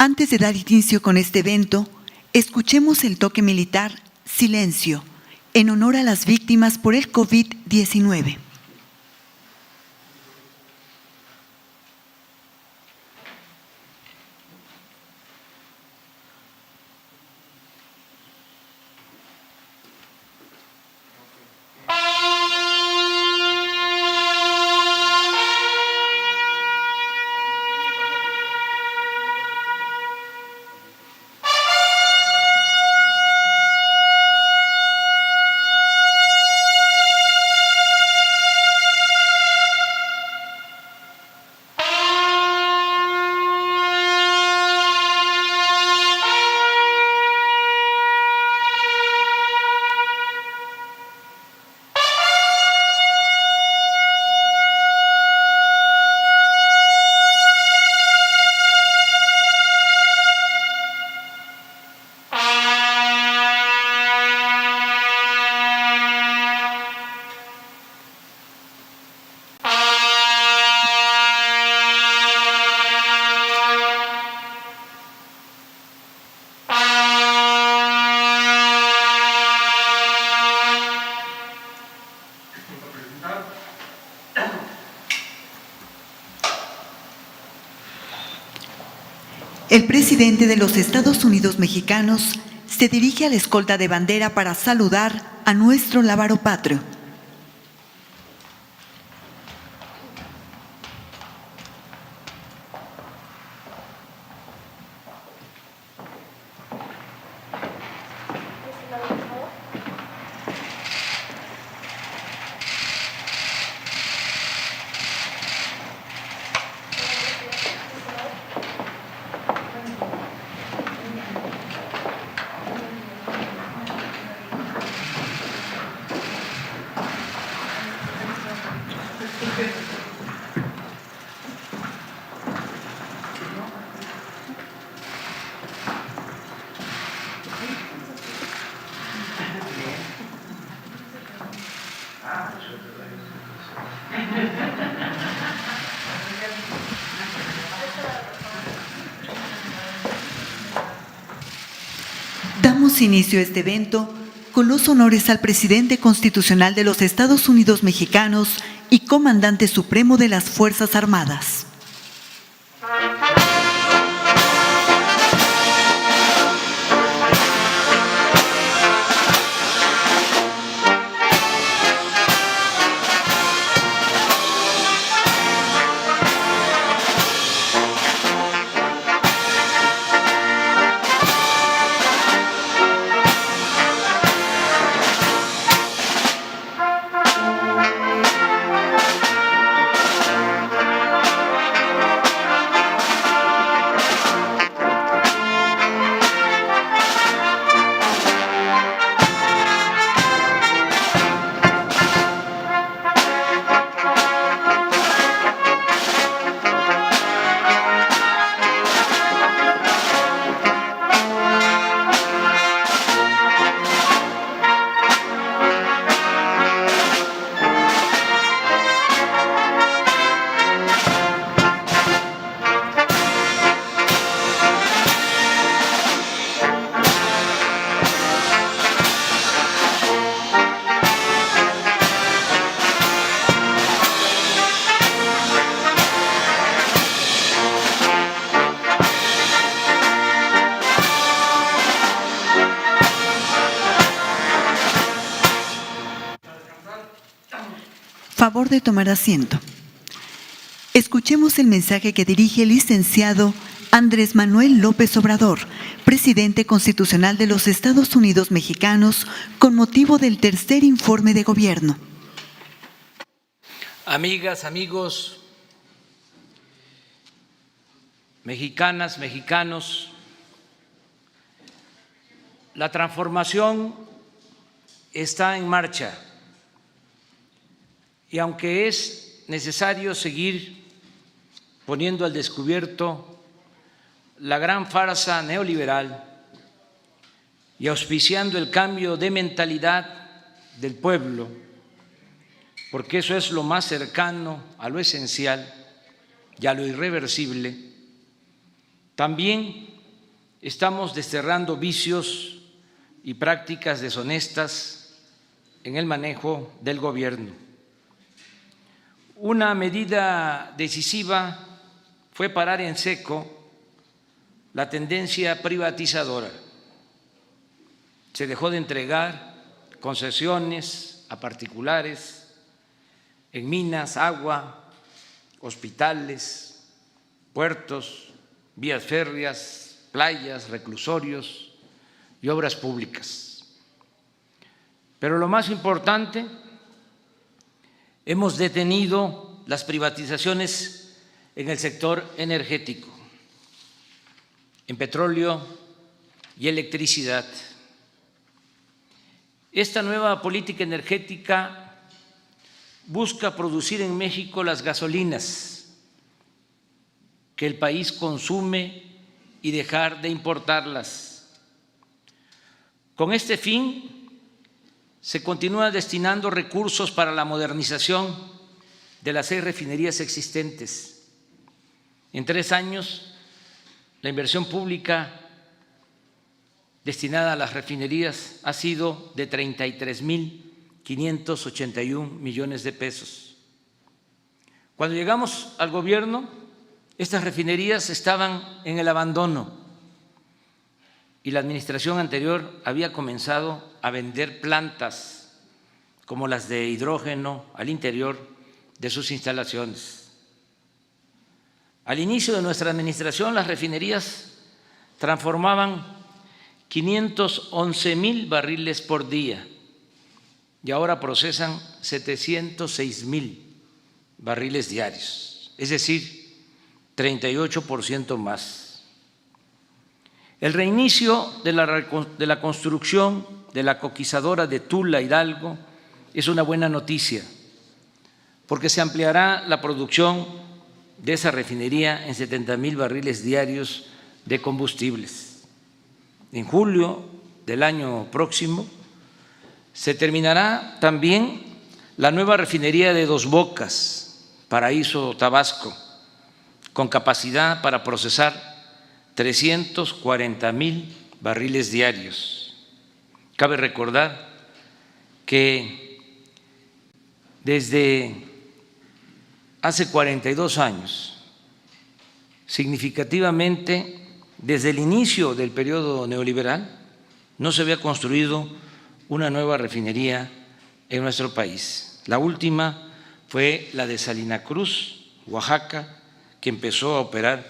Antes de dar inicio con este evento, escuchemos el toque militar Silencio, en honor a las víctimas por el COVID-19. El presidente de los Estados Unidos mexicanos se dirige a la escolta de bandera para saludar a nuestro lábaro patrio. Damos inicio a este evento con los honores al presidente constitucional de los Estados Unidos mexicanos y comandante supremo de las Fuerzas Armadas. Favor de tomar asiento. Escuchemos el mensaje que dirige el licenciado Andrés Manuel López Obrador, presidente constitucional de los Estados Unidos mexicanos, con motivo del tercer informe de gobierno. Amigas, amigos, mexicanas, mexicanos, la transformación está en marcha. Y aunque es necesario seguir poniendo al descubierto la gran farsa neoliberal y auspiciando el cambio de mentalidad del pueblo, porque eso es lo más cercano a lo esencial y a lo irreversible, también estamos desterrando vicios y prácticas deshonestas en el manejo del gobierno. Una medida decisiva fue parar en seco la tendencia privatizadora. Se dejó de entregar concesiones a particulares en minas, agua, hospitales, puertos, vías férreas, playas, reclusorios y obras públicas. Pero lo más importante, hemos detenido las privatizaciones en el sector energético, en petróleo y electricidad. Esta nueva política energética busca producir en México las gasolinas que el país consume y dejar de importarlas. Con este fin, se continúa destinando recursos para la modernización de las 6 refinerías existentes. En 3 años, la inversión pública destinada a las refinerías ha sido de 33.581 millones de pesos. Cuando llegamos al gobierno, estas refinerías estaban en el abandono y la administración anterior había comenzado a vender plantas como las de hidrógeno al interior de sus instalaciones. Al inicio de nuestra administración, las refinerías transformaban 511,000 barriles por día y ahora procesan 706,000 barriles diarios, es decir, 38% más. El reinicio de la construcción de la coquizadora de Tula Hidalgo es una buena noticia, porque se ampliará la producción de esa refinería en 70,000 barriles diarios de combustibles. En julio del año próximo se terminará también la nueva refinería de Dos Bocas, Paraíso, Tabasco, con capacidad para procesar 340,000 barriles diarios. Cabe recordar que desde hace 42 años, significativamente desde el inicio del periodo neoliberal, no se había construido una nueva refinería en nuestro país. La última fue la de Salina Cruz, Oaxaca, que empezó a operar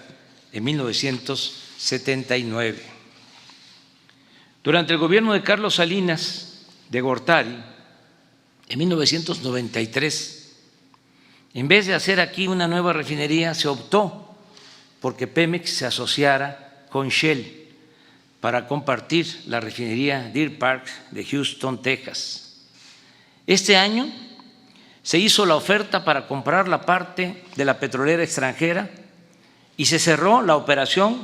en 1979. Durante el gobierno de Carlos Salinas de Gortari, en 1993, en vez de hacer aquí una nueva refinería, se optó porque Pemex se asociara con Shell para compartir la refinería Deer Park de Houston, Texas. Este año se hizo la oferta para comprar la parte de la petrolera extranjera y se cerró la operación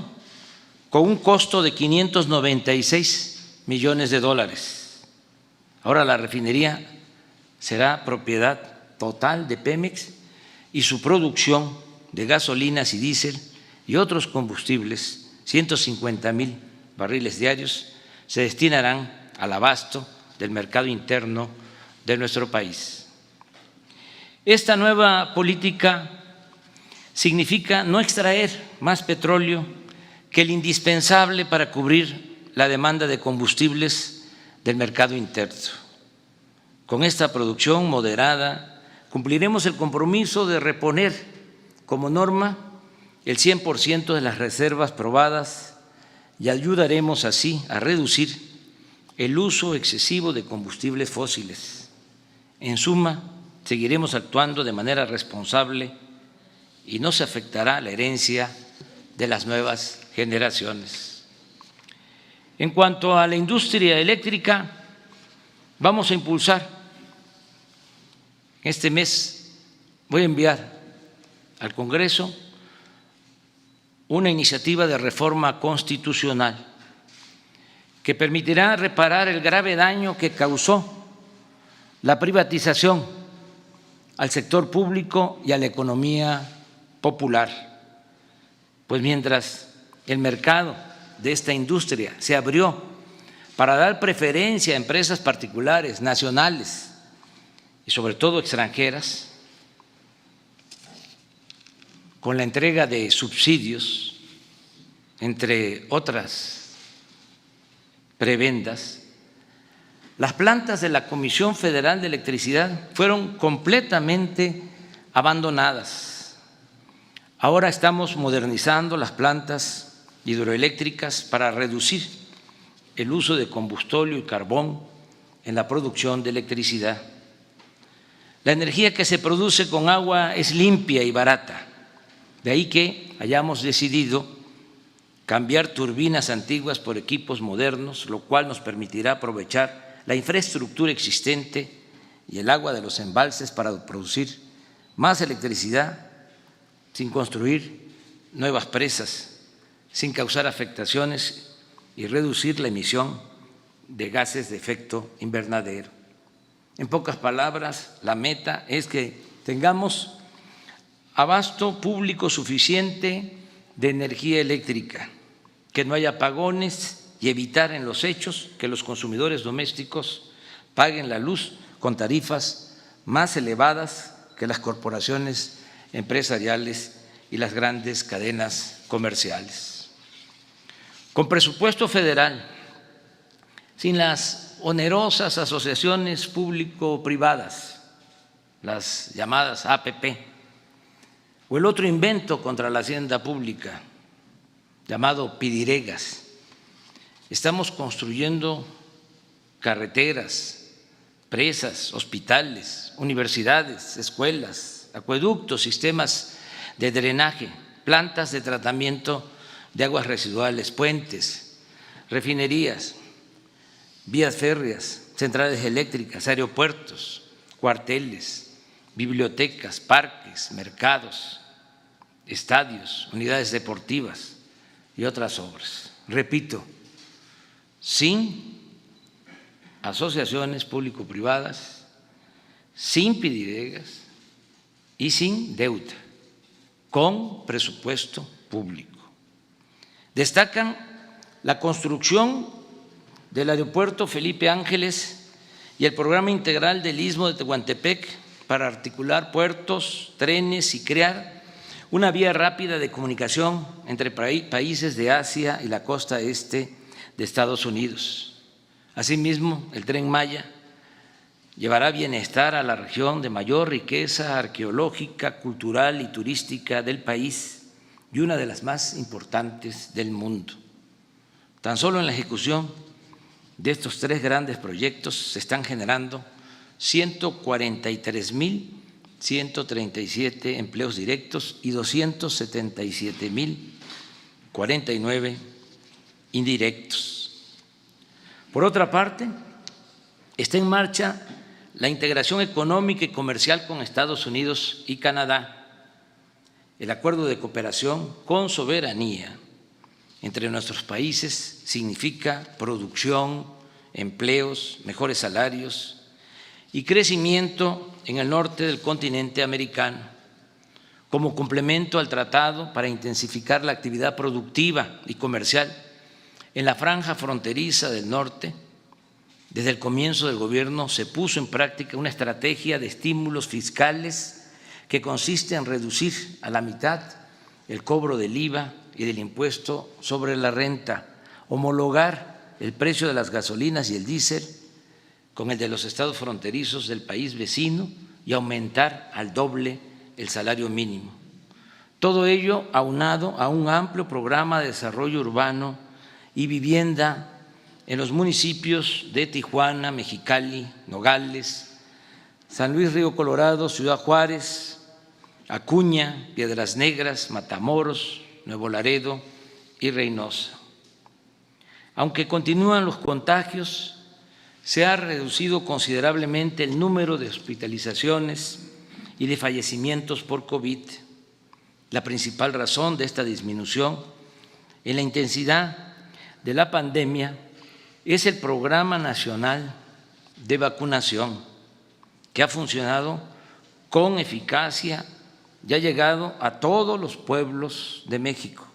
con un costo de 596 millones de dólares. Ahora la refinería será propiedad total de Pemex y su producción de gasolinas y diésel y otros combustibles, 150,000 barriles diarios, se destinarán al abasto del mercado interno de nuestro país. Esta nueva política significa no extraer más petróleo que el indispensable para cubrir la demanda de combustibles del mercado interno. Con esta producción moderada cumpliremos el compromiso de reponer como norma el 100% de las reservas probadas y ayudaremos así a reducir el uso excesivo de combustibles fósiles. En suma, seguiremos actuando de manera responsable y no se afectará la herencia de las nuevas generaciones. En cuanto a la industria eléctrica, vamos a impulsar. Este mes voy a enviar al Congreso una iniciativa de reforma constitucional que permitirá reparar el grave daño que causó la privatización al sector público y a la economía popular. Pues mientras el mercado de esta industria se abrió para dar preferencia a empresas particulares, nacionales y sobre todo extranjeras, con la entrega de subsidios, entre otras prebendas, las plantas de la Comisión Federal de Electricidad fueron completamente abandonadas. Ahora estamos modernizando las plantas hidroeléctricas para reducir el uso de combustible y carbón en la producción de electricidad. La energía que se produce con agua es limpia y barata, de ahí que hayamos decidido cambiar turbinas antiguas por equipos modernos, lo cual nos permitirá aprovechar la infraestructura existente y el agua de los embalses para producir más electricidad sin construir nuevas presas, sin causar afectaciones y reducir la emisión de gases de efecto invernadero. En pocas palabras, la meta es que tengamos abasto público suficiente de energía eléctrica, que no haya apagones y evitar en los hechos que los consumidores domésticos paguen la luz con tarifas más elevadas que las corporaciones empresariales y las grandes cadenas comerciales. Con presupuesto federal, sin las onerosas asociaciones público-privadas, las llamadas APP, o el otro invento contra la hacienda pública llamado pidiregas, estamos construyendo carreteras, presas, hospitales, universidades, escuelas, acueductos, sistemas de drenaje, plantas de tratamiento de aguas residuales, puentes, refinerías, vías férreas, centrales eléctricas, aeropuertos, cuarteles, bibliotecas, parques, mercados, estadios, unidades deportivas y otras obras. Repito, sin asociaciones público-privadas, sin pidiregas y sin deuda, con presupuesto público. Destacan la construcción del aeropuerto Felipe Ángeles y el programa integral del Istmo de Tehuantepec para articular puertos, trenes y crear una vía rápida de comunicación entre países de Asia y la costa este de Estados Unidos. Asimismo, el Tren Maya llevará bienestar a la región de mayor riqueza arqueológica, cultural y turística del país y una de las más importantes del mundo. Tan solo en la ejecución de estos tres grandes proyectos se están generando 143,137 empleos directos y 277,049 indirectos. Por otra parte, está en marcha la integración económica y comercial con Estados Unidos y Canadá, el acuerdo de cooperación con soberanía entre nuestros países significa producción, empleos, mejores salarios y crecimiento en el norte del continente americano, como complemento al tratado para intensificar la actividad productiva y comercial en la franja fronteriza del norte. Desde el comienzo del gobierno se puso en práctica una estrategia de estímulos fiscales que consiste en reducir a la mitad el cobro del IVA y del impuesto sobre la renta, homologar el precio de las gasolinas y el diésel con el de los estados fronterizos del país vecino y aumentar al doble el salario mínimo. Todo ello aunado a un amplio programa de desarrollo urbano y vivienda en los municipios de Tijuana, Mexicali, Nogales, San Luis Río Colorado, Ciudad Juárez, Acuña, Piedras Negras, Matamoros, Nuevo Laredo y Reynosa. Aunque continúan los contagios, se ha reducido considerablemente el número de hospitalizaciones y de fallecimientos por COVID. La principal razón de esta disminución en la intensidad de la pandemia es el Programa Nacional de Vacunación, que ha funcionado con eficacia y ha llegado a todos los pueblos de México,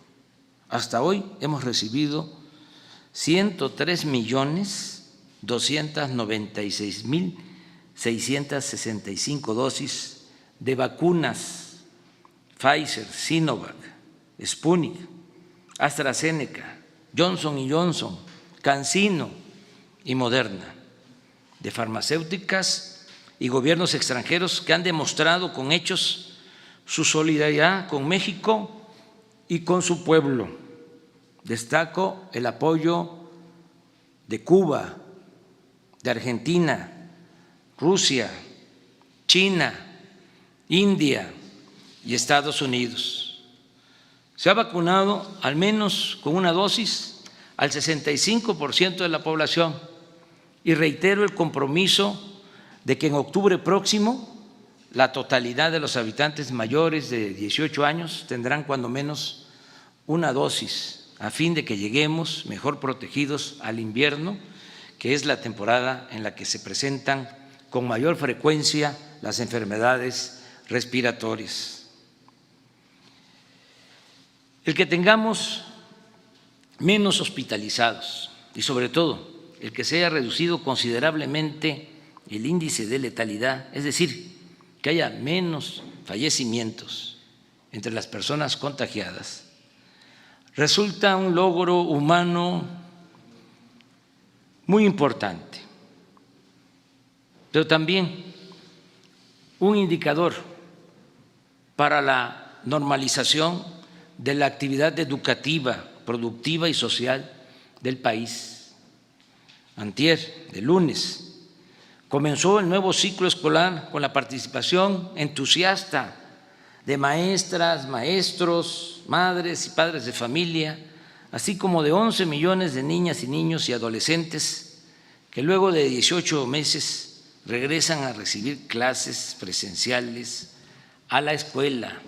hasta hoy hemos recibido 103.296.665 dosis de vacunas Pfizer, Sinovac, Sputnik, AstraZeneca, Johnson & Johnson, CanSino y Moderna, de farmacéuticas y gobiernos extranjeros que han demostrado con hechos su solidaridad con México y con su pueblo. Destaco el apoyo de Cuba, de Argentina, Rusia, China, India y Estados Unidos. Se ha vacunado al menos con una dosis al 65% de la población y reitero el compromiso de que en octubre próximo la totalidad de los habitantes mayores de 18 años tendrán cuando menos una dosis, a fin de que lleguemos mejor protegidos al invierno, que es la temporada en la que se presentan con mayor frecuencia las enfermedades respiratorias. El que tengamos menos hospitalizados y sobre todo el que se haya reducido considerablemente el índice de letalidad, es decir, que haya menos fallecimientos entre las personas contagiadas, resulta un logro humano muy importante, pero también un indicador para la normalización de la actividad educativa, productiva y social del país. Antier, el lunes, comenzó el nuevo ciclo escolar con la participación entusiasta de maestras, maestros, madres y padres de familia, así como de 11 millones de niñas y niños y adolescentes que luego de 18 meses regresan a recibir clases presenciales a la escuela,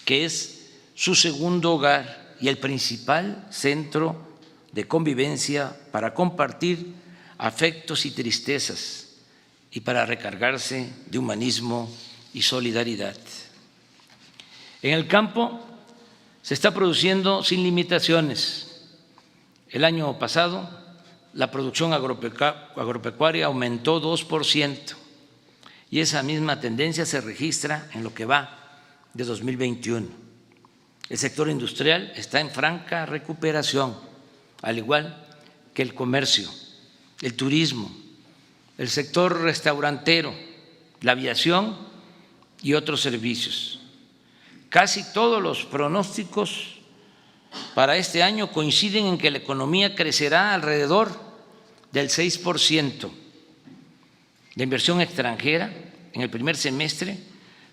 que es su segundo hogar y el principal centro de convivencia para compartir afectos y tristezas y para recargarse de humanismo y solidaridad. En el campo se está produciendo sin limitaciones. El año pasado la producción agropecuaria aumentó 2% y esa misma tendencia se registra en lo que va de 2021. El sector industrial está en franca recuperación, al igual que el comercio, el turismo, el sector restaurantero, la aviación y otros servicios. Casi todos los pronósticos para este año coinciden en que la economía crecerá alrededor del 6%. La inversión extranjera en el primer semestre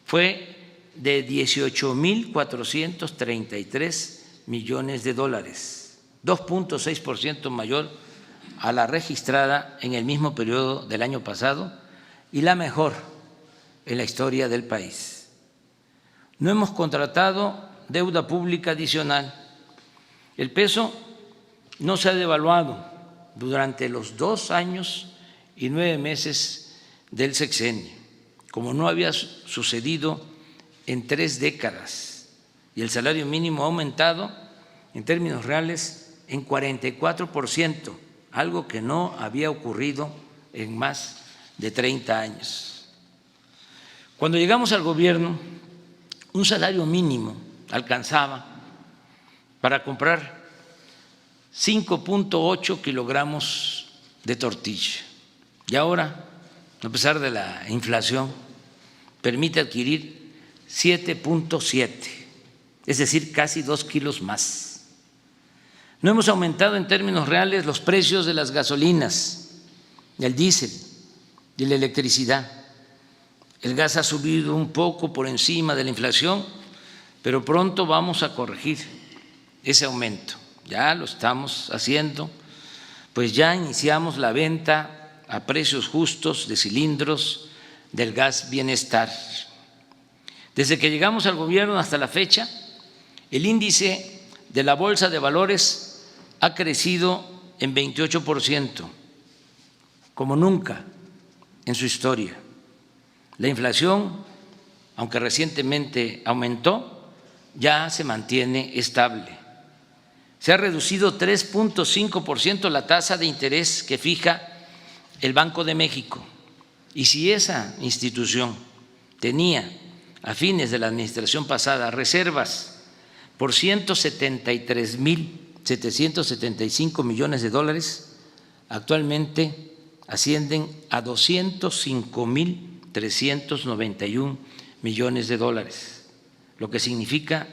fue de 18.433 millones de dólares, 2.6% mayor a la registrada en el mismo periodo del año pasado y la mejor en la historia del país. No hemos contratado deuda pública adicional. El peso no se ha devaluado durante los 2 años y 9 meses del sexenio, como no había sucedido en 3 décadas, y el salario mínimo ha aumentado en términos reales en 44%, algo que no había ocurrido en más de 30 años. Cuando llegamos al gobierno, un salario mínimo alcanzaba para comprar 5.8 kilogramos de tortilla y ahora, a pesar de la inflación, permite adquirir 7.7, es decir, casi 2 kilos más. No hemos aumentado en términos reales los precios de las gasolinas, del diésel y la electricidad. El gas ha subido un poco por encima de la inflación, pero pronto vamos a corregir ese aumento. Ya lo estamos haciendo, pues ya iniciamos la venta a precios justos de cilindros del gas Bienestar. Desde que llegamos al gobierno hasta la fecha, el índice de la Bolsa de Valores ha crecido en 28%, como nunca en su historia. La inflación, aunque recientemente aumentó, ya se mantiene estable. Se ha reducido 3.5% la tasa de interés que fija el Banco de México. Y si esa institución tenía a fines de la administración pasada reservas por 173.775 millones de dólares, actualmente ascienden a 205.391 millones de dólares, lo que significa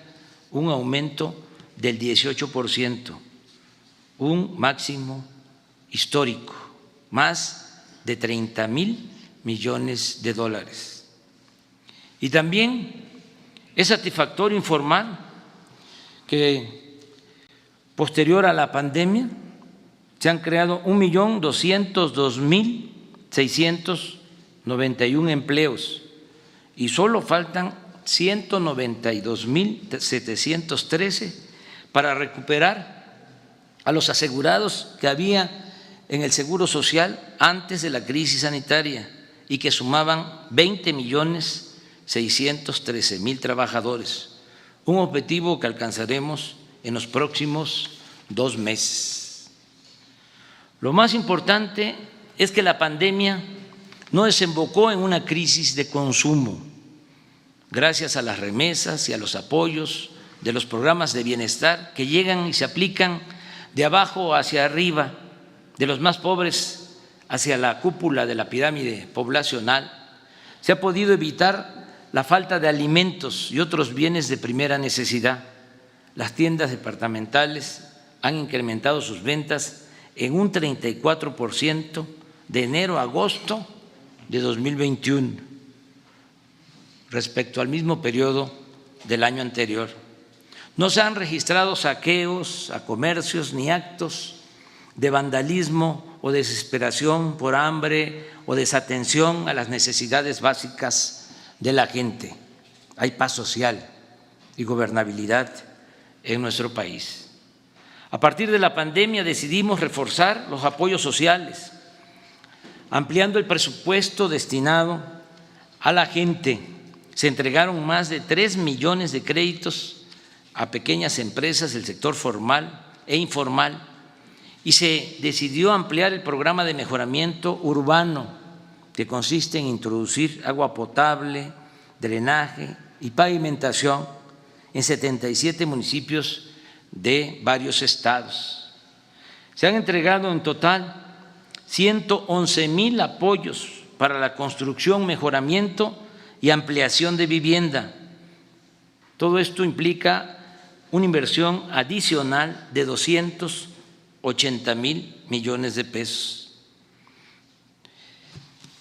un aumento del 18%, un máximo histórico, más de 30.000 millones de dólares. Y también es satisfactorio informar que posterior a la pandemia se han creado 1.202.691 empleos y solo faltan 192.713 para recuperar a los asegurados que había en el Seguro Social antes de la crisis sanitaria y que sumaban 20.613.000 trabajadores, un objetivo que alcanzaremos en los próximos 2 meses. Lo más importante es que la pandemia no desembocó en una crisis de consumo, gracias a las remesas y a los apoyos de los programas de bienestar que llegan y se aplican de abajo hacia arriba, de los más pobres hacia la cúpula de la pirámide poblacional. Se ha podido evitar la falta de alimentos y otros bienes de primera necesidad. Las tiendas departamentales han incrementado sus ventas en un 34% de enero a agosto de 2021 respecto al mismo periodo del año anterior. No se han registrado saqueos a comercios ni actos de vandalismo o desesperación por hambre o desatención a las necesidades básicas de la gente. Hay paz social y gobernabilidad en nuestro país. A partir de la pandemia decidimos reforzar los apoyos sociales, ampliando el presupuesto destinado a la gente. Se entregaron más de 3 millones de créditos a pequeñas empresas del sector formal e informal y se decidió ampliar el programa de mejoramiento urbano, que consiste en introducir agua potable, drenaje y pavimentación en 77 municipios de varios estados. Se han entregado en total 111,000 apoyos para la construcción, mejoramiento y ampliación de vivienda. Todo esto implica una inversión adicional de 280,000 millones de pesos.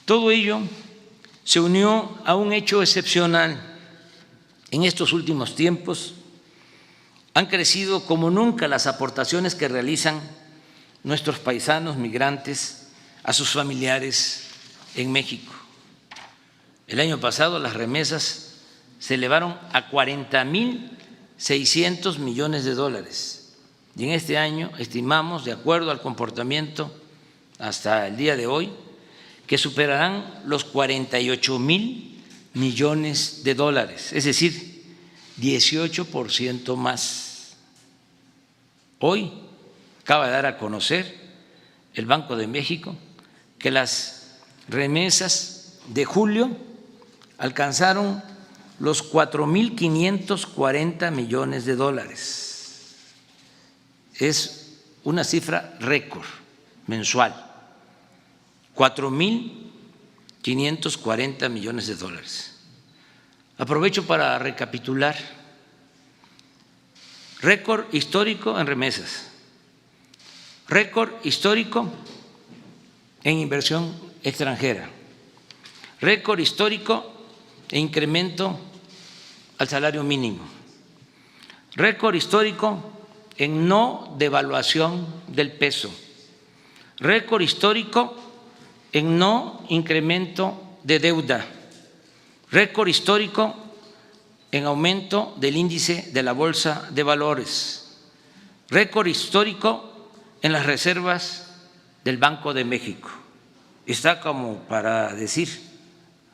Todo ello se unió a un hecho excepcional. En estos últimos tiempos han crecido como nunca las aportaciones que realizan nuestros paisanos migrantes a sus familiares en México. El año pasado las remesas se elevaron a 40,600 millones de dólares y en este año estimamos, de acuerdo al comportamiento hasta el día de hoy, que superarán los 48,000 millones de dólares, es decir, 18% más. Hoy acaba de dar a conocer el Banco de México que las remesas de julio alcanzaron los 4,540 millones de dólares. Es una cifra récord mensual, 4,540 millones de dólares. Aprovecho para recapitular: récord histórico en remesas, récord histórico en inversión extranjera, récord histórico en incremento al salario mínimo, récord histórico en no devaluación del peso, récord histórico en no incremento de deuda, récord histórico en aumento del índice de la Bolsa de Valores, récord histórico en las reservas del Banco de México. Está como para decir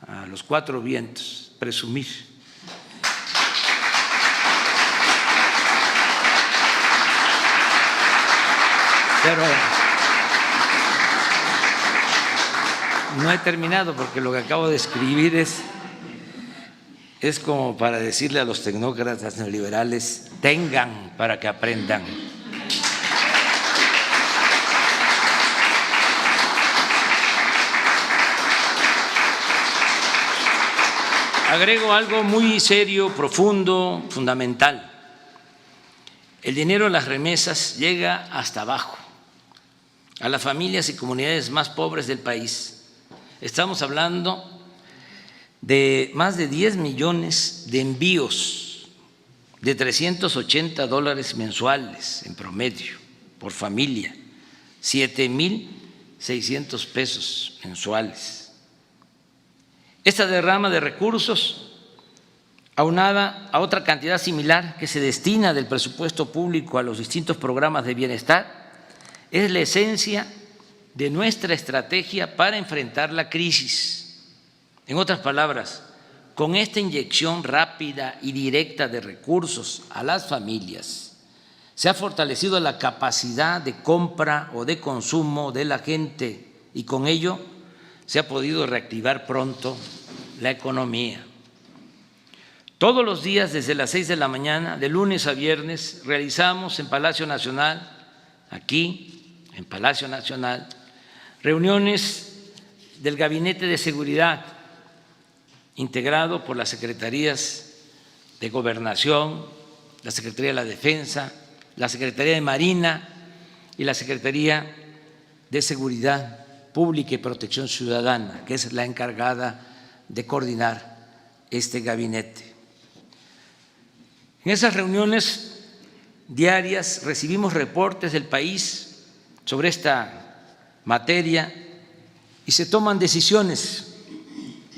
a los 4 vientos, presumir. Pero no he terminado porque lo que acabo de escribir es como para decirle a los tecnócratas neoliberales: tengan para que aprendan. Agrego algo muy serio, profundo, fundamental. El dinero de las remesas llega hasta abajo, a las familias y comunidades más pobres del país. Estamos hablando de más de 10 millones de envíos de $380 mensuales en promedio por familia, 7,600 pesos mensuales. Esta derrama de recursos, aunada a otra cantidad similar que se destina del presupuesto público a los distintos programas de bienestar, es la esencia de nuestra estrategia para enfrentar la crisis. En otras palabras, con esta inyección rápida y directa de recursos a las familias, se ha fortalecido la capacidad de compra o de consumo de la gente y con ello se ha podido reactivar pronto la economía. Todos los días desde las 6 de la mañana, de lunes a viernes, realizamos en Palacio Nacional, aquí en Palacio Nacional, reuniones del Gabinete de Seguridad, integrado por las Secretarías de Gobernación, la Secretaría de la Defensa, la Secretaría de Marina y la Secretaría de Seguridad Pública y Protección Ciudadana, que es la encargada de coordinar este gabinete. En esas reuniones diarias recibimos reportes del país sobre esta materia y se toman decisiones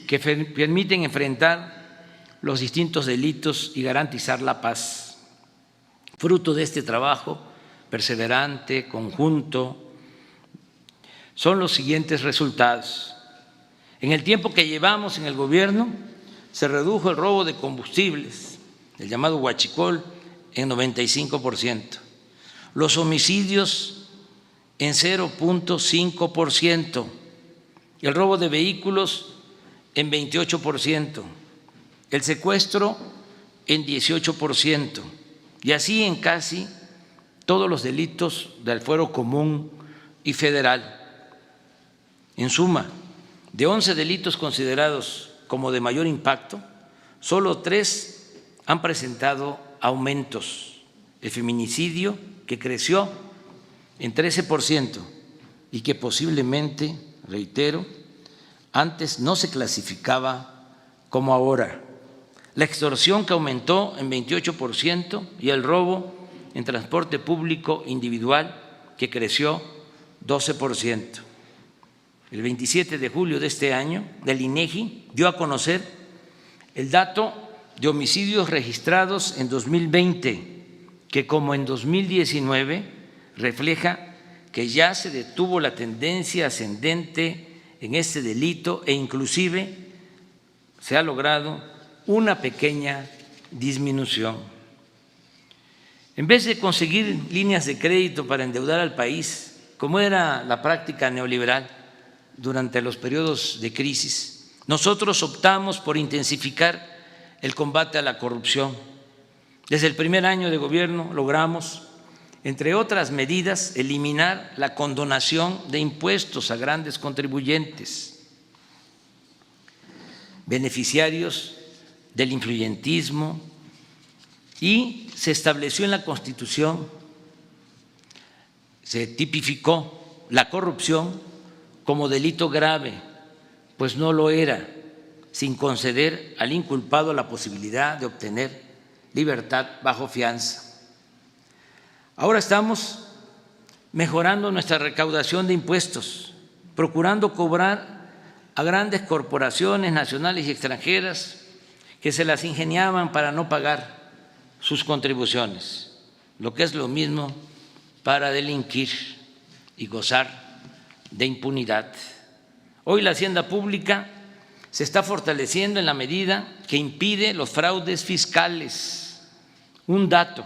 que permiten enfrentar los distintos delitos y garantizar la paz. Fruto de este trabajo perseverante, conjunto, son los siguientes resultados. En el tiempo que llevamos en el gobierno, se redujo el robo de combustibles, el llamado huachicol, en 95%, los homicidios en 0,5%, el robo de vehículos en 28%, el secuestro en 18%, y así en casi todos los delitos del fuero común y federal. En suma, de 11 delitos considerados como de mayor impacto, solo 3 han presentado aumentos. El feminicidio, que creció en 13% y que posiblemente, reitero, antes no se clasificaba como ahora. La extorsión, que aumentó en 28%, y el robo en transporte público individual, que creció 12%. El 27 de julio de este año, el INEGI dio a conocer el dato de homicidios registrados en 2020, que como en 2019 refleja que ya se detuvo la tendencia ascendente en este delito e inclusive se ha logrado una pequeña disminución. En vez de conseguir líneas de crédito para endeudar al país, como era la práctica neoliberal durante los periodos de crisis, nosotros optamos por intensificar el combate a la corrupción. Desde el primer año de gobierno logramos, entre otras medidas, eliminar la condonación de impuestos a grandes contribuyentes, beneficiarios del influyentismo, y se estableció en la Constitución, se tipificó la corrupción como delito grave, pues no lo era, sin conceder al inculpado la posibilidad de obtener libertad bajo fianza. Ahora estamos mejorando nuestra recaudación de impuestos, procurando cobrar a grandes corporaciones nacionales y extranjeras que se las ingeniaban para no pagar sus contribuciones, lo que es lo mismo para delinquir y gozar de impunidad. Hoy la hacienda pública se está fortaleciendo en la medida que impide los fraudes fiscales. Un dato: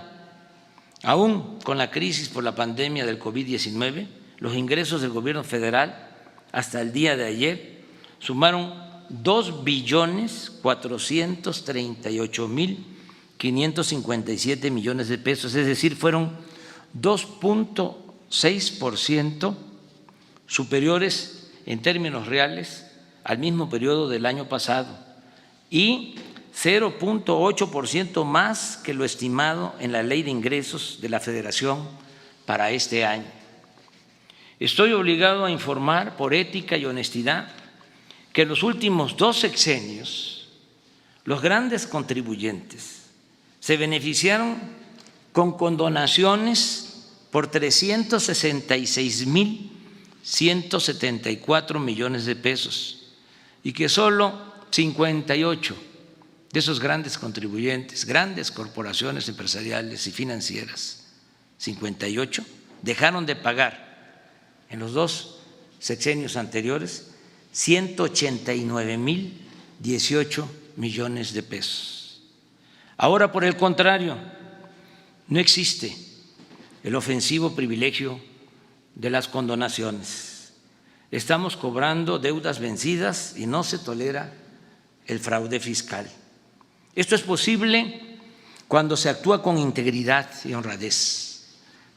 Aún con la crisis por la pandemia del COVID-19, los ingresos del gobierno federal hasta el día de ayer sumaron 2.438.557 millones de pesos, es decir, fueron 2.6% superiores en términos reales al mismo periodo del año pasado y 0.8% más que lo estimado en la Ley de Ingresos de la Federación para este año. Estoy obligado a informar por ética y honestidad que en los últimos 2 sexenios los grandes contribuyentes se beneficiaron con condonaciones por 366.174 millones de pesos y que solo 58 de esos grandes contribuyentes, grandes corporaciones empresariales y financieras, 58, dejaron de pagar en los 2 sexenios anteriores 189.018 millones de pesos. Ahora, por el contrario, no existe el ofensivo privilegio de las condonaciones. Estamos cobrando deudas vencidas y no se tolera el fraude fiscal. Esto es posible cuando se actúa con integridad y honradez,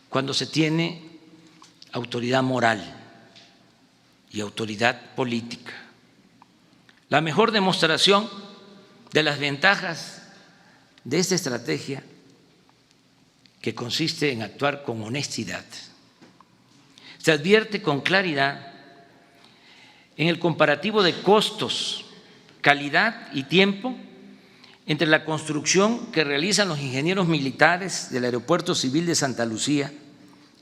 cuando se tiene autoridad moral y autoridad política. La mejor demostración de las ventajas de esta estrategia, que consiste en actuar con honestidad, se advierte con claridad en el comparativo de costos, calidad y tiempo entre la construcción que realizan los ingenieros militares del Aeropuerto Civil de Santa Lucía,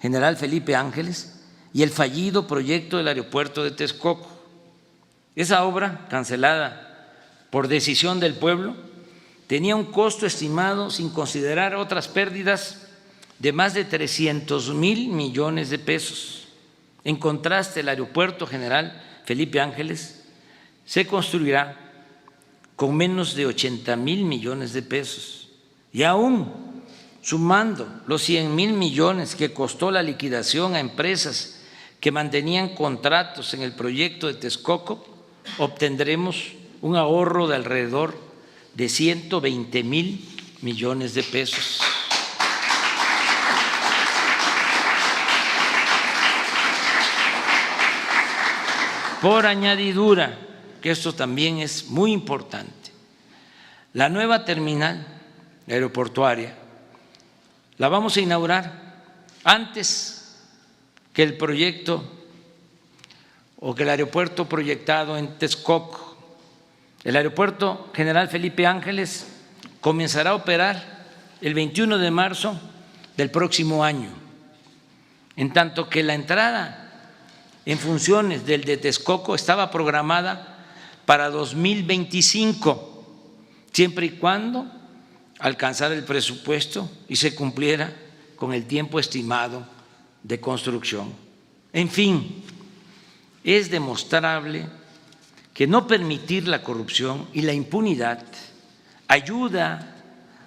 General Felipe Ángeles, y el fallido proyecto del aeropuerto de Texcoco. Esa obra, cancelada por decisión del pueblo, tenía un costo estimado, sin considerar otras pérdidas, de más de 300.000 millones de pesos. En contraste, el Aeropuerto General Felipe Ángeles se construirá con menos de 80.000 millones de pesos y aún sumando los 100.000 millones que costó la liquidación a empresas que mantenían contratos en el proyecto de Texcoco, obtendremos un ahorro de alrededor de 120.000 millones de pesos. Por añadidura, que esto también es muy importante, la nueva terminal aeroportuaria la vamos a inaugurar antes que el proyecto o que el aeropuerto proyectado en Texcoco. El Aeropuerto General Felipe Ángeles comenzará a operar el 21 de marzo del próximo año, en tanto que la entrada en funciones del de Texcoco estaba programada para 2025, siempre y cuando alcanzara el presupuesto y se cumpliera con el tiempo estimado de construcción. En fin, es demostrable que no permitir la corrupción y la impunidad ayuda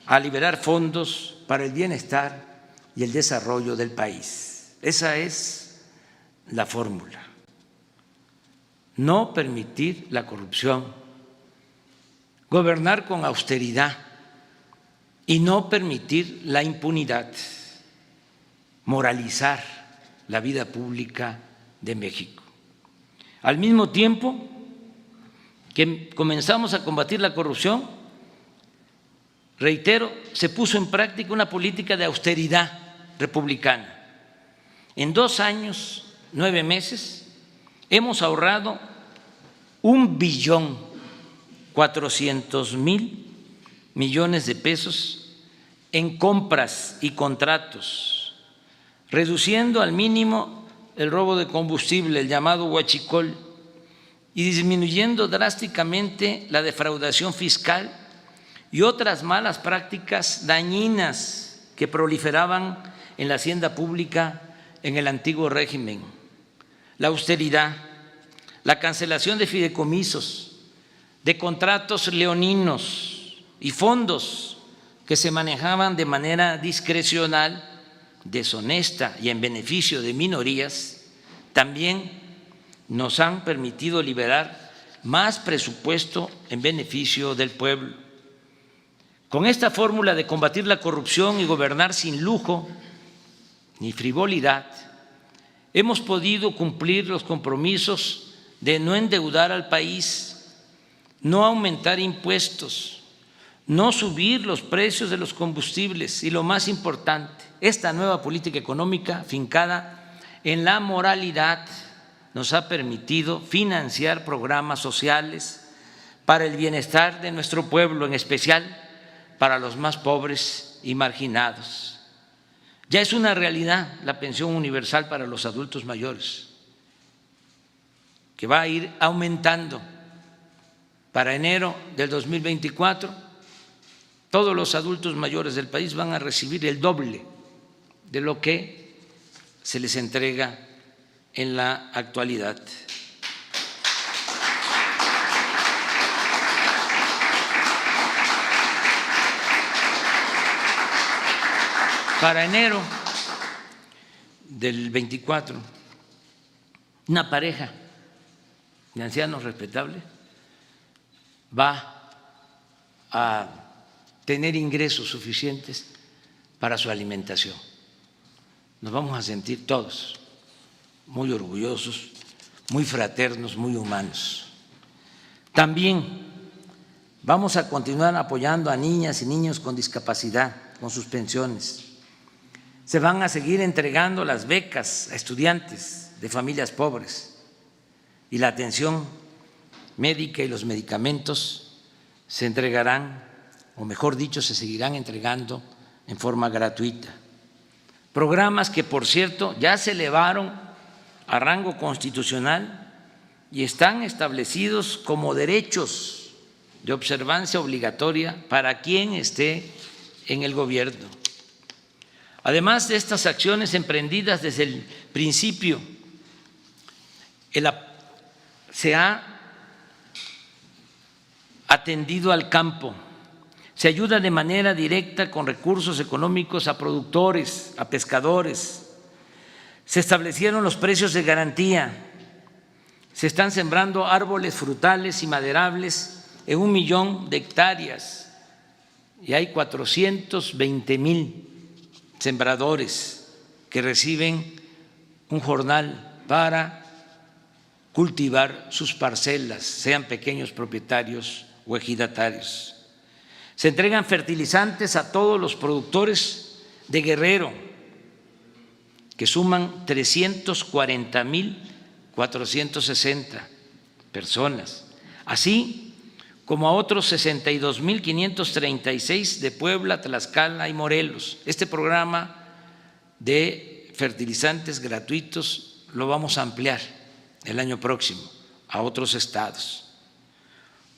a liberar fondos para el bienestar y el desarrollo del país. Esa es la fórmula. No permitir la corrupción, gobernar con austeridad y no permitir la impunidad, moralizar la vida pública de México. Al mismo tiempo que comenzamos a combatir la corrupción, reitero, se puso en práctica una política de austeridad republicana. En 2 años, 9 meses, hemos ahorrado 1.400.000 millones de pesos en compras y contratos, reduciendo al mínimo el robo de combustible, el llamado huachicol, y disminuyendo drásticamente la defraudación fiscal y otras malas prácticas dañinas que proliferaban en la hacienda pública en el antiguo régimen. La austeridad, la cancelación de fideicomisos, de contratos leoninos y fondos que se manejaban de manera discrecional deshonesta y en beneficio de minorías, también nos han permitido liberar más presupuesto en beneficio del pueblo. Con esta fórmula de combatir la corrupción y gobernar sin lujo ni frivolidad, hemos podido cumplir los compromisos de no endeudar al país, no aumentar impuestos, no subir los precios de los combustibles y, lo más importante, esta nueva política económica fincada en la moralidad nos ha permitido financiar programas sociales para el bienestar de nuestro pueblo, en especial para los más pobres y marginados. Ya es una realidad la pensión universal para los adultos mayores, que va a ir aumentando. Para enero del 2024, todos los adultos mayores del país van a recibir el doble de lo que se les entrega en la actualidad. Para enero del 24, una pareja de ancianos respetables va a tener ingresos suficientes para su alimentación. Nos vamos a sentir todos muy orgullosos, muy fraternos, muy humanos. También vamos a continuar apoyando a niñas y niños con discapacidad, con sus pensiones. Se van a seguir entregando las becas a estudiantes de familias pobres y la atención médica y los medicamentos se entregarán, o mejor dicho, se seguirán entregando en forma gratuita. Programas que, por cierto, ya se elevaron a rango constitucional y están establecidos como derechos de observancia obligatoria para quien esté en el gobierno. Además de estas acciones emprendidas desde el principio, se ha atendido al campo, se ayuda de manera directa con recursos económicos a productores, a pescadores, se establecieron los precios de garantía, se están sembrando árboles frutales y maderables en 1 millón de hectáreas y hay 420,000 sembradores que reciben un jornal para cultivar sus parcelas, sean pequeños propietarios o ejidatarios. Se entregan fertilizantes a todos los productores de Guerrero, que suman 340,460 personas, así como a otros 62,536 de Puebla, Tlaxcala y Morelos. Este programa de fertilizantes gratuitos lo vamos a ampliar el año próximo a otros estados.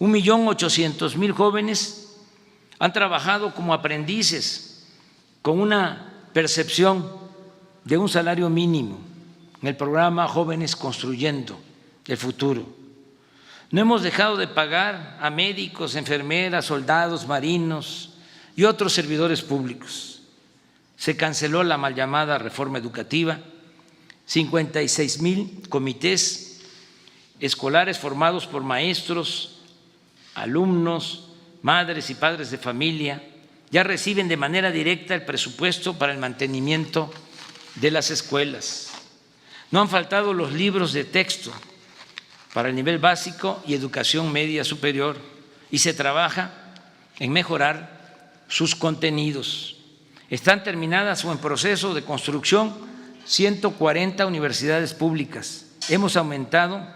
1,800,000 jóvenes han trabajado como aprendices con una percepción de un salario mínimo en el programa Jóvenes Construyendo el Futuro. No hemos dejado de pagar a médicos, enfermeras, soldados, marinos y otros servidores públicos. Se canceló la mal llamada reforma educativa, 56,000 comités escolares formados por maestros, alumnos, madres y padres de familia ya reciben de manera directa el presupuesto para el mantenimiento de las escuelas. No han faltado los libros de texto para el nivel básico y educación media superior y se trabaja en mejorar sus contenidos. Están terminadas o en proceso de construcción 140 universidades públicas. Hemos aumentado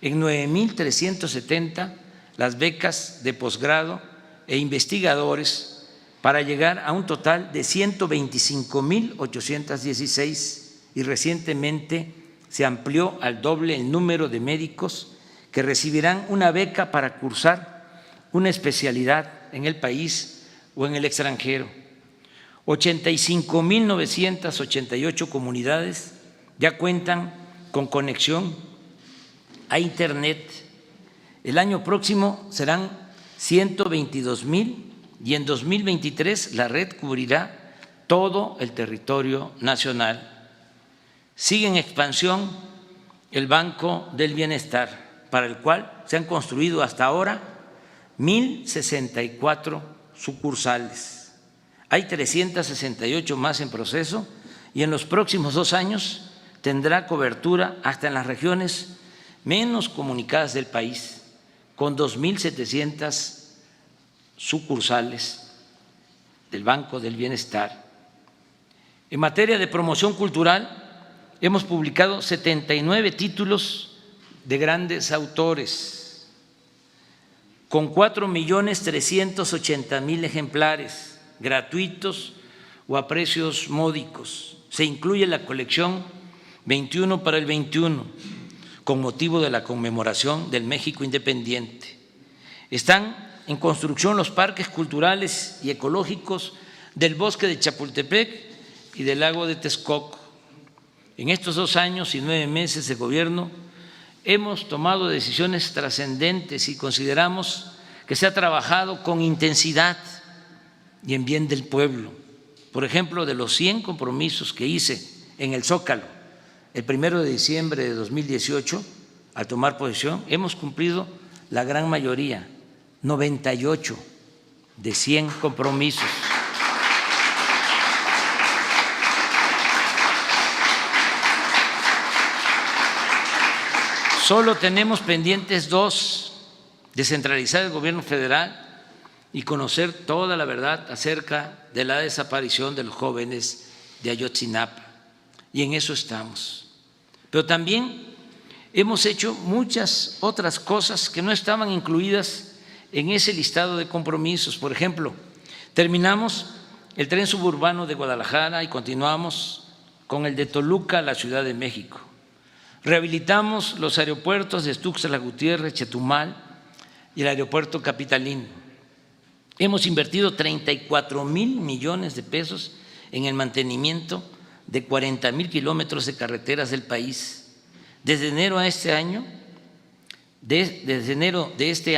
en 9,370 las becas de posgrado e investigadores para llegar a un total de 125,816 y recientemente se amplió al doble el número de médicos que recibirán una beca para cursar una especialidad en el país o en el extranjero. 85,988 comunidades ya cuentan con conexión a Internet. El año próximo serán 122,000 y en 2023 la red cubrirá todo el territorio nacional. Sigue en expansión el Banco del Bienestar, para el cual se han construido hasta ahora 1,064 sucursales. Hay 368 más en proceso y en los próximos 2 años tendrá cobertura hasta en las regiones menos comunicadas del país, con 2,700 sucursales del Banco del Bienestar. En materia de promoción cultural, hemos publicado 79 títulos de grandes autores, con 4,380,000 ejemplares gratuitos o a precios módicos. Se incluye la colección 21 para el 21, con motivo de la conmemoración del México independiente. Están en construcción los parques culturales y ecológicos del Bosque de Chapultepec y del Lago de Texcoco. En estos 2 años y 9 meses de gobierno hemos tomado decisiones trascendentes y consideramos que se ha trabajado con intensidad y en bien del pueblo. Por ejemplo, de los 100 compromisos que hice en el Zócalo el 1 de diciembre de 2018, al tomar posesión, hemos cumplido la gran mayoría, 98 de 100 compromisos. Solo tenemos pendientes 2, descentralizar el gobierno federal y conocer toda la verdad acerca de la desaparición de los jóvenes de Ayotzinapa. Y en eso estamos. Pero también hemos hecho muchas otras cosas que no estaban incluidas en ese listado de compromisos. Por ejemplo, terminamos el tren suburbano de Guadalajara y continuamos con el de Toluca a la Ciudad de México. Rehabilitamos los aeropuertos de Tuxtla Gutiérrez, Chetumal y el aeropuerto capitalino. Hemos invertido 34,000 millones de pesos en el mantenimiento de 40,000 kilómetros de carreteras del país. Desde enero de este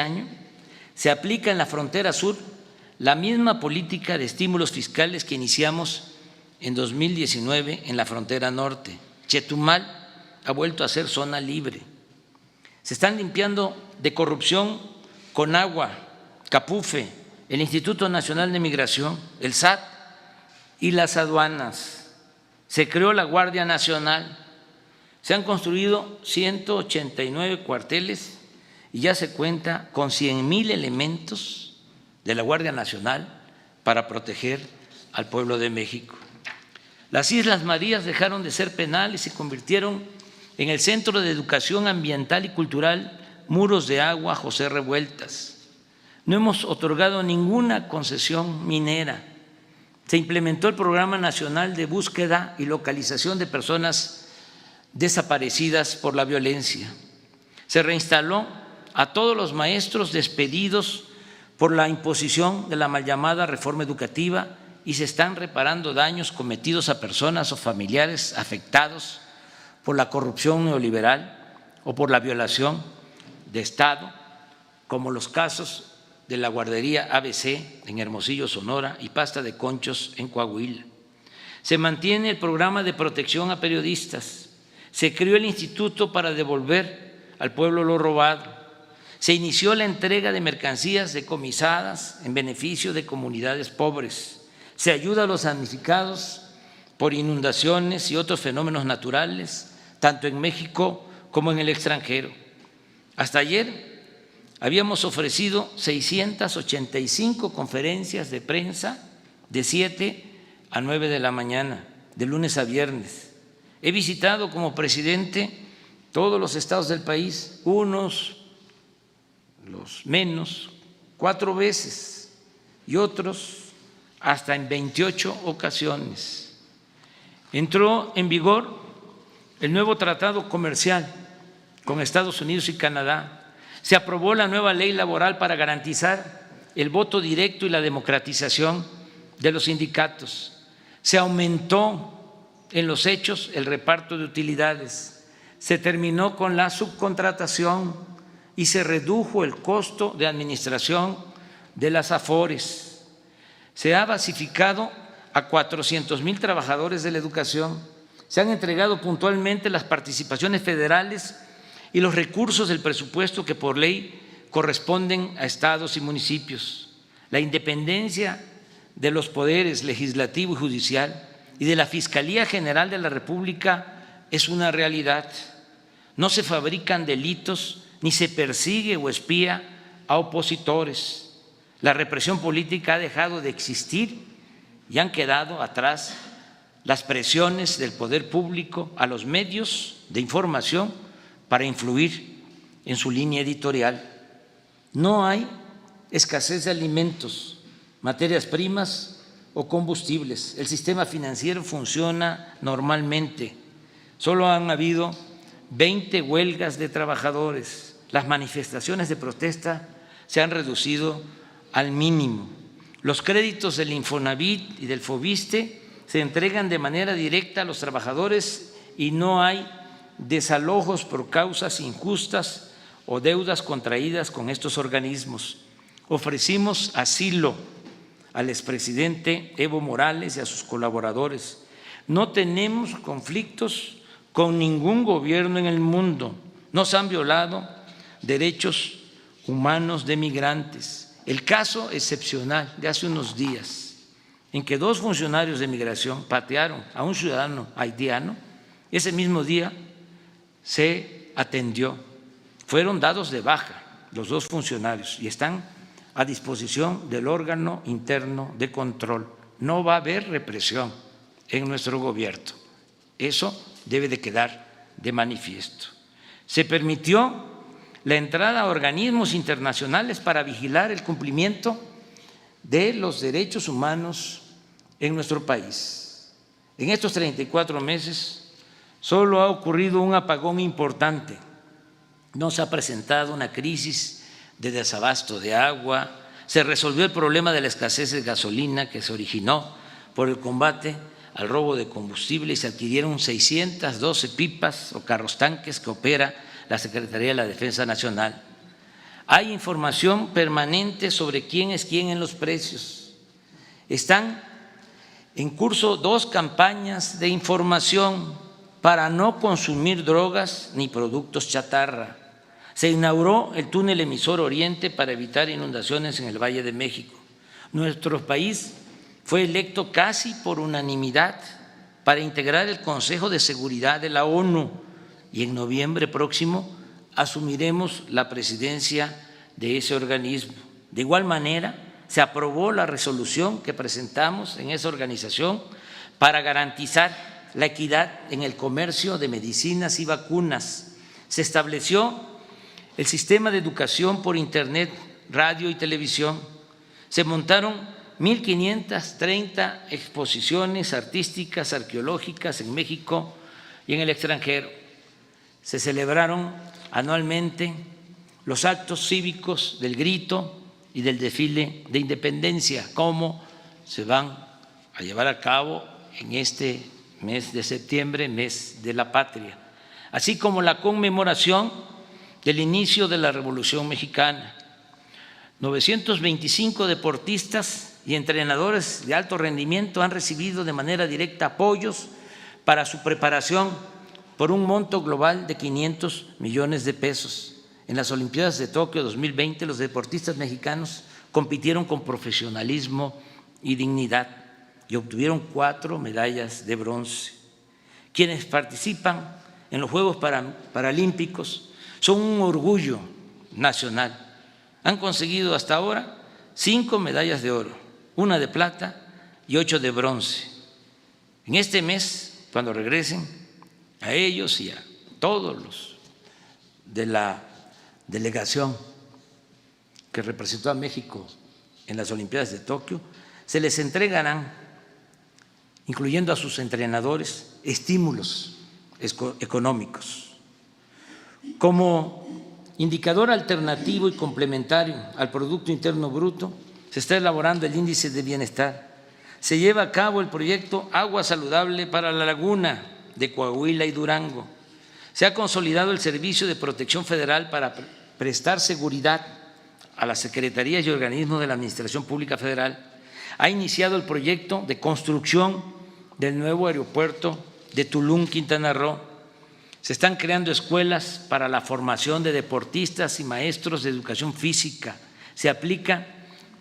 año, se aplica en la frontera sur la misma política de estímulos fiscales que iniciamos en 2019 en la frontera norte. Chetumal ha vuelto a ser zona libre. Se están limpiando de corrupción Conagua, Capufe, el Instituto Nacional de Migración, el SAT y las aduanas. Se creó la Guardia Nacional. Se han construido 189 cuarteles y ya se cuenta con 100,000 elementos de la Guardia Nacional para proteger al pueblo de México. Las Islas Marías dejaron de ser penales y se convirtieron en el Centro de Educación Ambiental y Cultural Muros de Agua José Revueltas. No hemos otorgado ninguna concesión minera. Se implementó el Programa Nacional de Búsqueda y Localización de Personas Desaparecidas por la Violencia. Se reinstaló a todos los maestros despedidos por la imposición de la mal llamada reforma educativa y se están reparando daños cometidos a personas o familiares afectados por la corrupción neoliberal o por la violación de Estado, como los casos de la guardería ABC en Hermosillo, Sonora, y Pasta de Conchos en Coahuila. Se mantiene el programa de protección a periodistas. Se creó el Instituto para devolver al pueblo lo robado. Se inició la entrega de mercancías decomisadas en beneficio de comunidades pobres. Se ayuda a los damnificados por inundaciones y otros fenómenos naturales, tanto en México como en el extranjero. Hasta ayer habíamos ofrecido 685 conferencias de prensa de 7 a 9 de la mañana, de lunes a viernes. He visitado como presidente todos los estados del país, unos, los menos, 4 veces y otros hasta en 28 ocasiones. Entró en vigor el nuevo tratado comercial con Estados Unidos y Canadá. Se aprobó la nueva ley laboral para garantizar el voto directo y la democratización de los sindicatos. Se aumentó en los hechos el reparto de utilidades. Se terminó con la subcontratación y se redujo el costo de administración de las AFORES. Se ha basificado a 400,000 trabajadores de la educación. Se han entregado puntualmente las participaciones federales y los recursos del presupuesto que por ley corresponden a estados y municipios. La independencia de los poderes legislativo y judicial y de la Fiscalía General de la República es una realidad. No se fabrican delitos ni se persigue o espía a opositores. La represión política ha dejado de existir y han quedado atrás las presiones del poder público a los medios de información para influir en su línea editorial. No hay escasez de alimentos, materias primas o combustibles. El sistema financiero funciona normalmente. Solo han habido 20 huelgas de trabajadores. Las manifestaciones de protesta se han reducido al mínimo. Los créditos del Infonavit y del Fobiste se entregan de manera directa a los trabajadores y no hay desalojos por causas injustas o deudas contraídas con estos organismos. Ofrecimos asilo al expresidente Evo Morales y a sus colaboradores. No tenemos conflictos con ningún gobierno en el mundo. No se han violado derechos humanos de migrantes. El caso excepcional de hace unos días, en que 2 funcionarios de migración patearon a un ciudadano haitiano, ese mismo día se atendió. Fueron dados de baja los 2 funcionarios y están a disposición del órgano interno de control. No va a haber represión en nuestro gobierno. Eso debe de quedar de manifiesto. Se permitió la entrada a organismos internacionales para vigilar el cumplimiento de los derechos humanos en nuestro país. En estos 34 meses solo ha ocurrido un apagón importante. No se ha presentado una crisis de desabasto de agua, se resolvió el problema de la escasez de gasolina que se originó por el combate al robo de combustible y se adquirieron 612 pipas o carros tanques que opera la Secretaría de la Defensa Nacional. Hay información permanente sobre quién es quién en los precios. Están en curso 2 campañas de información para no consumir drogas ni productos chatarra. Se inauguró el túnel emisor Oriente para evitar inundaciones en el Valle de México. Nuestro país fue electo casi por unanimidad para integrar el Consejo de Seguridad de la ONU y en noviembre próximo asumiremos la presidencia de ese organismo. De igual manera, se aprobó la resolución que presentamos en esa organización para garantizar la equidad en el comercio de medicinas y vacunas. Se estableció el sistema de educación por Internet, radio y televisión. Se montaron 1,530 exposiciones artísticas, arqueológicas en México y en el extranjero. Se celebraron anualmente los actos cívicos del grito y del desfile de independencia, como se van a llevar a cabo en este mes de septiembre, mes de la patria, así como la conmemoración del inicio de la Revolución Mexicana. 925 deportistas y entrenadores de alto rendimiento han recibido de manera directa apoyos para su preparación por un monto global de 500 millones de pesos. En las Olimpiadas de Tokio 2020, los deportistas mexicanos compitieron con profesionalismo y dignidad y obtuvieron 4 medallas de bronce. Quienes participan en los Juegos Paralímpicos son un orgullo nacional. Han conseguido hasta ahora 5 medallas de oro, 1 de plata y 8 de bronce. En este mes, cuando regresen, a ellos y a todos los de la delegación que representó a México en las Olimpiadas de Tokio, se les entregarán, incluyendo a sus entrenadores, estímulos económicos. Como indicador alternativo y complementario al Producto Interno Bruto, se está elaborando el índice de bienestar. Se lleva a cabo el proyecto Agua Saludable para la Laguna de Coahuila y Durango. Se ha consolidado el Servicio de Protección Federal para prestar seguridad a las secretarías y organismos de la Administración Pública Federal. Ha iniciado el proyecto de construcción del nuevo aeropuerto de Tulum, Quintana Roo. Se están creando escuelas para la formación de deportistas y maestros de educación física. Se aplica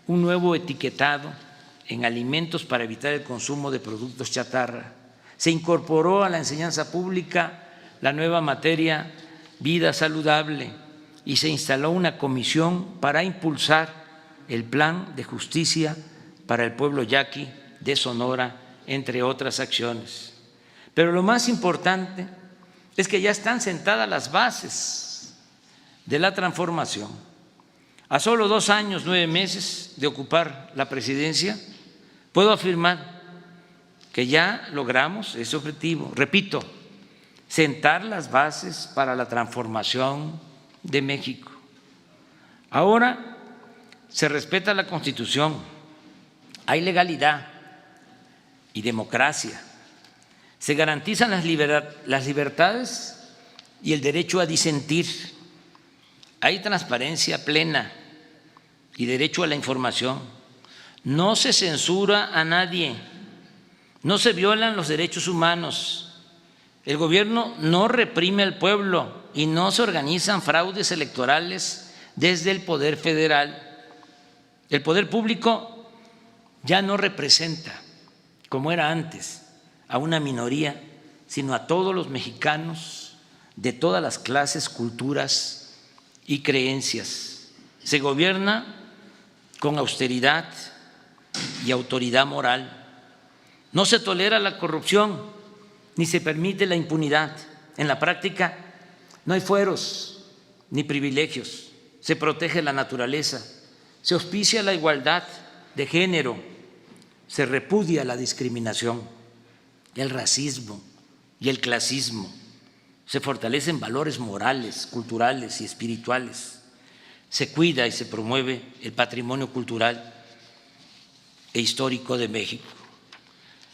un nuevo etiquetado en alimentos para evitar el consumo de productos chatarra. Se incorporó a la enseñanza pública la nueva materia vida saludable y se instaló una comisión para impulsar el plan de justicia para el pueblo yaqui de Sonora, entre otras acciones. Pero lo más importante es que ya están sentadas las bases de la transformación. A solo 2 años, 9 meses de ocupar la presidencia, puedo afirmar que ya logramos ese objetivo. Repito, sentar las bases para la transformación de México. Ahora se respeta la Constitución, hay legalidad y democracia. Se garantizan las libertades y el derecho a disentir. Hay transparencia plena y derecho a la información. No se censura a nadie, no se violan los derechos humanos. El gobierno no reprime al pueblo y no se organizan fraudes electorales desde el Poder Federal. El poder público ya no representa, como era antes, a una minoría, sino a todos los mexicanos de todas las clases, culturas y creencias. Se gobierna con austeridad y autoridad moral. No se tolera la corrupción ni se permite la impunidad. En la práctica no hay fueros ni privilegios. Se protege la naturaleza, se auspicia la igualdad de género, se repudia la discriminación, el racismo y el clasismo. Se fortalecen valores morales, culturales y espirituales. Se cuida y se promueve el patrimonio cultural e histórico de México.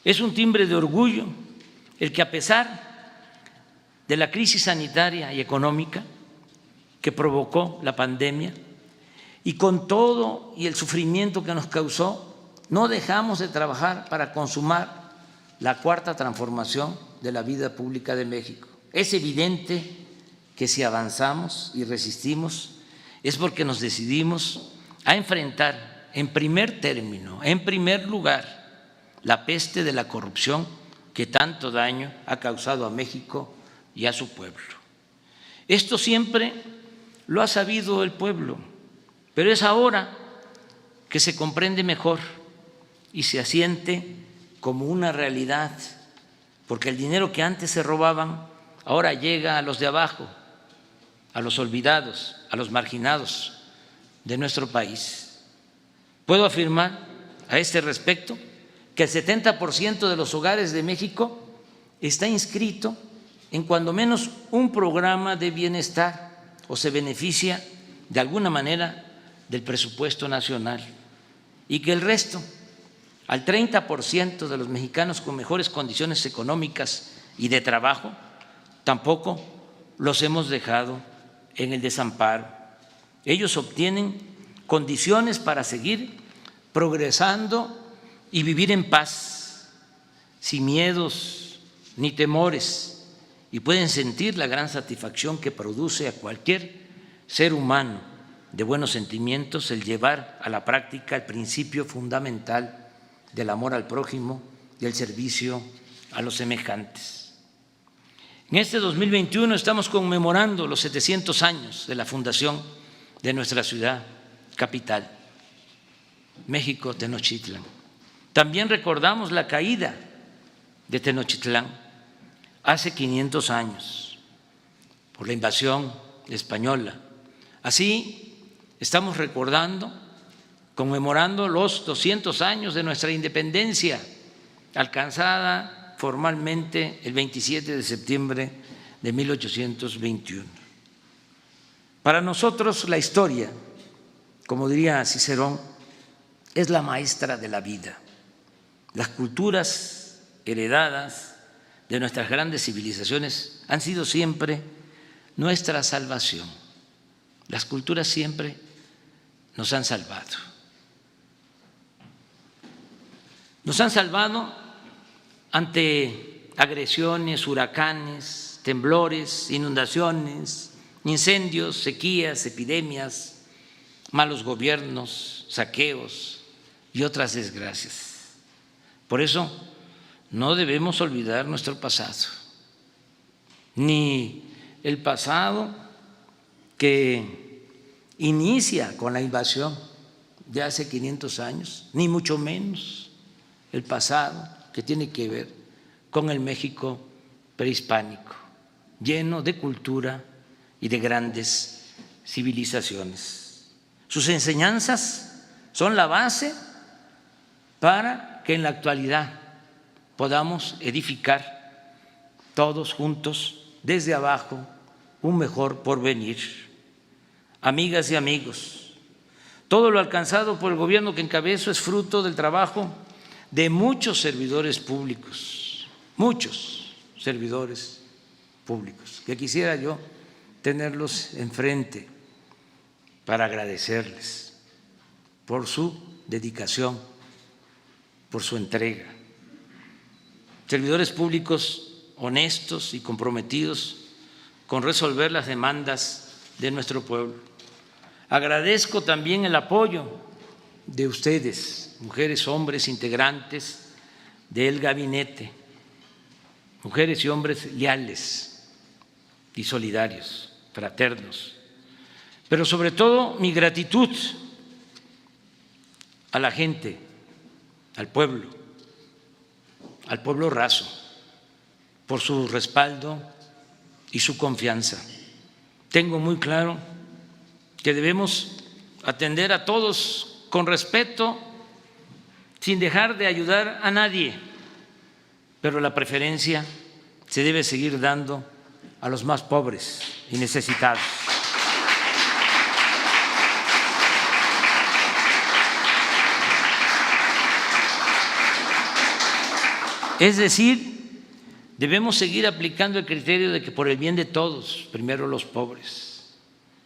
Es un timbre de orgullo el que, a pesar de la crisis sanitaria y económica que provocó la pandemia y con todo y el sufrimiento que nos causó, no dejamos de trabajar para consumar la cuarta transformación de la vida pública de México. Es evidente que si avanzamos y resistimos es porque nos decidimos a enfrentar en primer término, en primer lugar, la peste de la corrupción que tanto daño ha causado a México y a su pueblo. Esto siempre lo ha sabido el pueblo, pero es ahora que se comprende mejor y se asiente como una realidad, porque el dinero que antes se robaban ahora llega a los de abajo, a los olvidados, a los marginados de nuestro país. Puedo afirmar a este respecto que el 70% de los hogares de México está inscrito en cuando menos un programa de bienestar o se beneficia de alguna manera del presupuesto nacional, y que el resto, al 30% de los mexicanos con mejores condiciones económicas y de trabajo, tampoco los hemos dejado en el desamparo. Ellos obtienen condiciones para seguir progresando y vivir en paz, sin miedos ni temores, y pueden sentir la gran satisfacción que produce a cualquier ser humano de buenos sentimientos el llevar a la práctica el principio fundamental del amor al prójimo y el servicio a los semejantes. En este 2021 estamos conmemorando los 700 años de la fundación de nuestra ciudad capital, México Tenochtitlán. También recordamos la caída de Tenochtitlán hace 500 años por la invasión española. Así estamos recordando, conmemorando los 200 años de nuestra independencia, alcanzada formalmente el 27 de septiembre de 1821. Para nosotros la historia, como diría Cicerón, es la maestra de la vida. Las culturas heredadas de nuestras grandes civilizaciones han sido siempre nuestra salvación. Las culturas siempre nos han salvado. Nos han salvado ante agresiones, huracanes, temblores, inundaciones, incendios, sequías, epidemias, malos gobiernos, saqueos y otras desgracias. Por eso no debemos olvidar nuestro pasado, ni el pasado que inicia con la invasión de hace 500 años, ni mucho menos el pasado que tiene que ver con el México prehispánico, lleno de cultura y de grandes civilizaciones. Sus enseñanzas son la base para que en la actualidad podamos edificar todos juntos desde abajo un mejor porvenir. Amigas y amigos, todo lo alcanzado por el gobierno que encabezo es fruto del trabajo de muchos servidores públicos, que quisiera yo tenerlos enfrente para agradecerles por su dedicación, por su entrega. Servidores públicos honestos y comprometidos con resolver las demandas de nuestro pueblo. Agradezco también el apoyo de ustedes, mujeres, hombres, integrantes del gabinete, mujeres y hombres leales y solidarios, fraternos, pero sobre todo mi gratitud a la gente, al pueblo raso, por su respaldo y su confianza. Tengo muy claro que debemos atender a todos con respeto, sin dejar de ayudar a nadie, pero la preferencia se debe seguir dando a los más pobres y necesitados. Es decir, debemos seguir aplicando el criterio de que por el bien de todos, primero los pobres.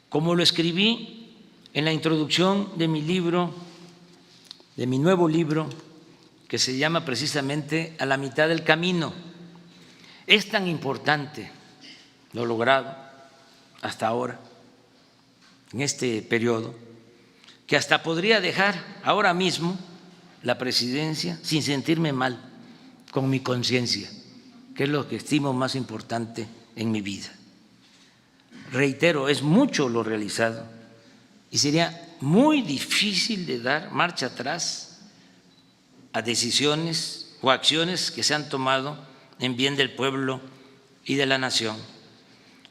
Como lo escribí en la introducción de mi libro, de mi nuevo libro, que se llama precisamente A la mitad del camino. Es tan importante lo logrado hasta ahora, en este periodo, que hasta podría dejar ahora mismo la presidencia sin sentirme mal con mi conciencia, que es lo que estimo más importante en mi vida. Reitero, es mucho lo realizado y sería muy difícil de dar marcha atrás a decisiones o acciones que se han tomado en bien del pueblo y de la nación.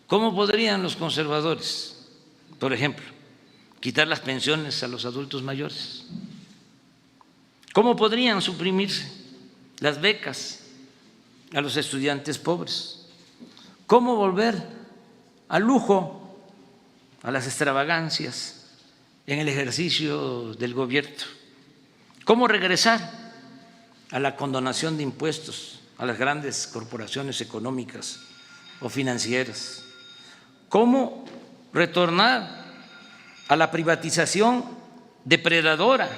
¿Cómo podrían los conservadores, por ejemplo, quitar las pensiones a los adultos mayores? ¿Cómo podrían suprimirse las becas a los estudiantes pobres? ¿Cómo volver al lujo, a las extravagancias en el ejercicio del gobierno? ¿Cómo regresar a la condonación de impuestos a las grandes corporaciones económicas o financieras? ¿Cómo retornar a la privatización depredadora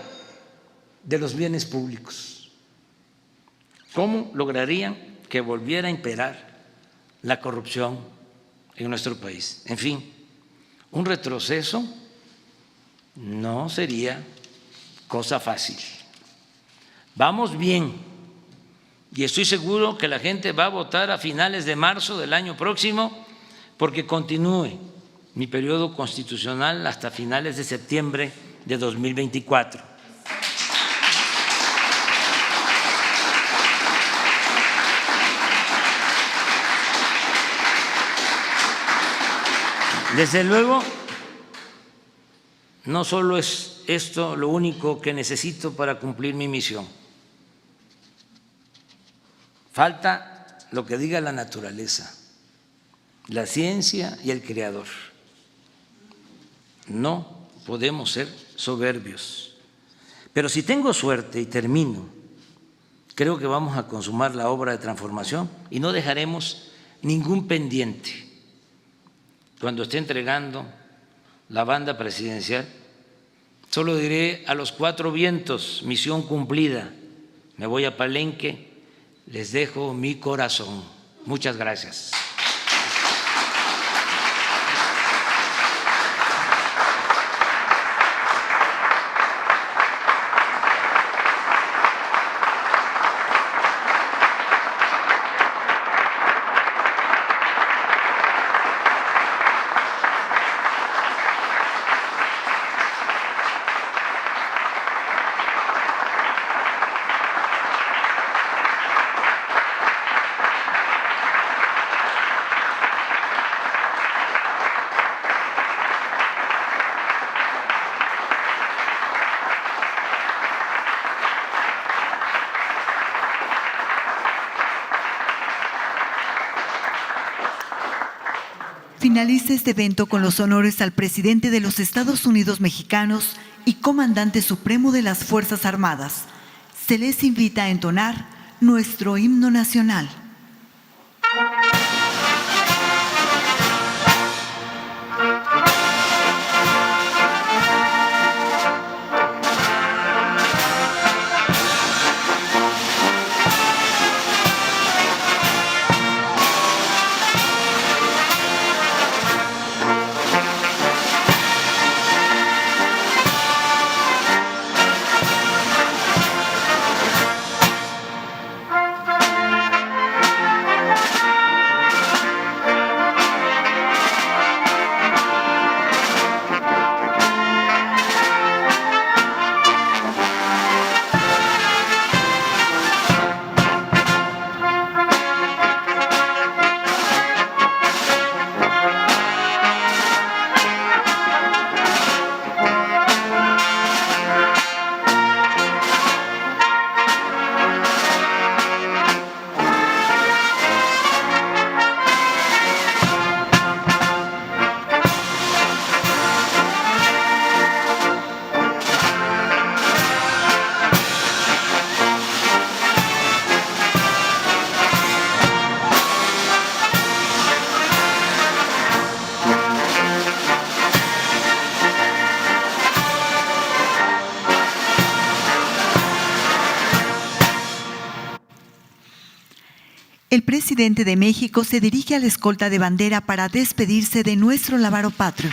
de los bienes públicos? ¿Cómo lograrían que volviera a imperar la corrupción en nuestro país? En fin, un retroceso no sería cosa fácil. Vamos bien y estoy seguro que la gente va a votar a finales de marzo del año próximo porque continúe mi periodo constitucional hasta finales de septiembre de 2024. Desde luego, no solo es esto lo único que necesito para cumplir mi misión. Falta lo que diga la naturaleza, la ciencia y el creador. No podemos ser soberbios. Pero si tengo suerte y termino, creo que vamos a consumar la obra de transformación y no dejaremos ningún pendiente. Cuando esté entregando la banda presidencial, solo diré a los cuatro vientos: misión cumplida, me voy a Palenque, les dejo mi corazón. Muchas gracias. Finaliza este evento con los honores al presidente de los Estados Unidos mexicanos y comandante supremo de las Fuerzas Armadas. Se les invita a entonar nuestro himno nacional. El presidente de México se dirige a la escolta de bandera para despedirse de nuestro lábaro patrio.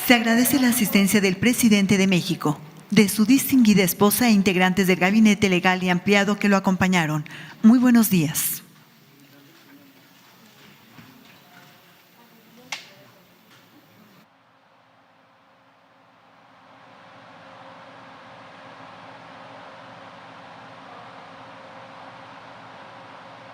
Se agradece la asistencia del presidente de México, de su distinguida esposa e integrantes del gabinete legal y ampliado que lo acompañaron. Muy buenos días.